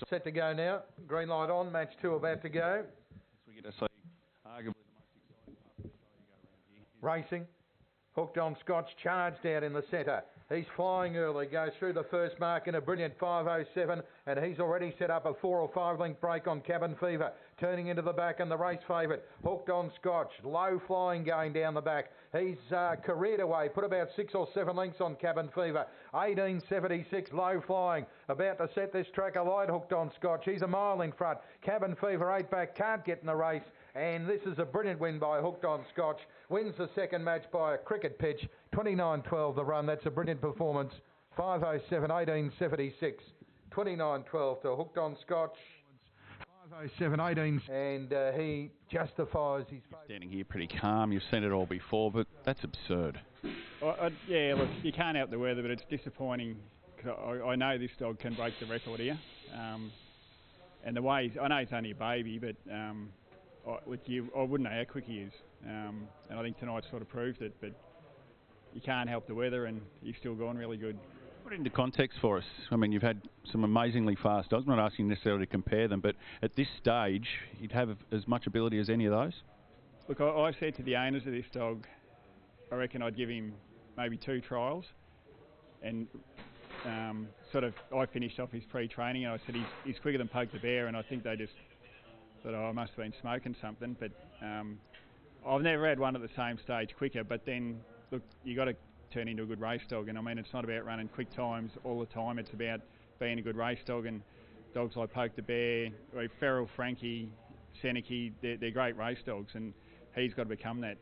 Set to go now. Green light on. Match 2 about to go. We get to see arguably the most exciting part of the show you go around here. Racing. Hooked on Scotch, charged out in the centre. He's flying early, goes through the first mark in a brilliant 5:07, and he's already set up a 4 or 5 length break on Cabin Fever. Turning into the back and the race favourite, Hooked on Scotch, low flying going down the back. He's careered away, put about 6 or 7 lengths on Cabin Fever. 18.76, low flying, about to set this track alight. Hooked on Scotch, he's a mile in front. Cabin Fever 8 back, can't get in the race. And this is a brilliant win by Hooked on Scotch. Wins the second match by a cricket pitch. 29.12 the run. That's a brilliant performance. 5:07, 18.76. 29.12 to Hooked on Scotch. 5:07, 18. And he justifies his... Standing here pretty calm. You've seen it all before, but that's absurd. Yeah, look, you can't help the weather, but it's disappointing. Cause I know this dog can break the record here. And the way I know he's only a baby, but... I wouldn't know how quick he is, and I think tonight sort of proved it, but you can't help the weather and he's still going really good. Put it into context for us. I mean, you've had some amazingly fast dogs. I'm not asking necessarily to compare them, but at this stage, he'd have as much ability as any of those? Look, I said to the owners of this dog, I reckon I'd give him maybe 2 trials, and I finished off his pre-training and I said he's quicker than Poke the Bear, and I think they just thought, I must have been smoking something, but I've never had one at the same stage quicker. But then, look, you got to turn into a good race dog, and I mean, it's not about running quick times all the time. It's about being a good race dog, and dogs like Poke the Bear, Feral Frankie, Seneca, they're great race dogs, and he's got to become that.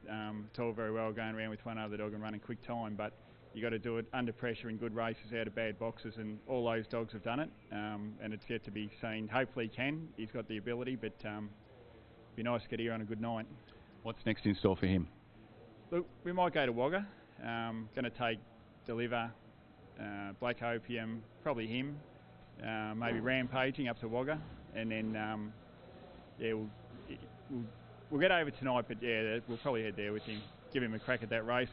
It's all very well going around with one other dog and running quick time, but you got to do it under pressure in good races out of bad boxes, and all those dogs have done it, and it's yet to be seen. Hopefully he can. He's got the ability, but be nice to get here on a good night. What's next in store for him? Look, we might go to Wagga. Going to take Deliver, Black Opium, probably him, maybe Rampaging up to Wagga, and then we'll get over tonight, but yeah, we'll probably head there with him. Give him a crack at that race.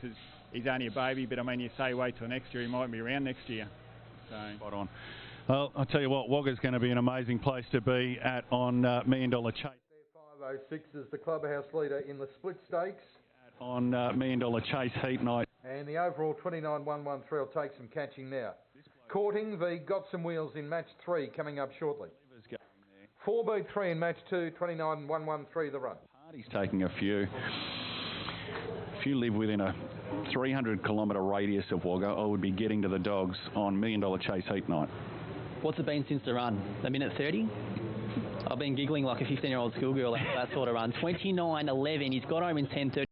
He's only a baby, but I mean, you say wait till next year, he might be around next year. So. Spot on. Well, I'll tell you what, Wagga's going to be an amazing place to be at on $1 Million Chase. 5:06 is the clubhouse leader in the split stakes. On $1 Million Chase heat night. And the overall 29.113 will take some catching now. Courting v Got Some Wheels in match 3 coming up shortly. 4B3 in match 2, 29.113 the run. Hardy's taking a few. If you live within a 300-kilometre radius of Wagga, I would be getting to the dogs on $1 Million Chase heat night. What's it been since the run? A minute 30? I've been giggling like a 15-year-old schoolgirl after that sort of run. 29.11. He's got home in 10:30.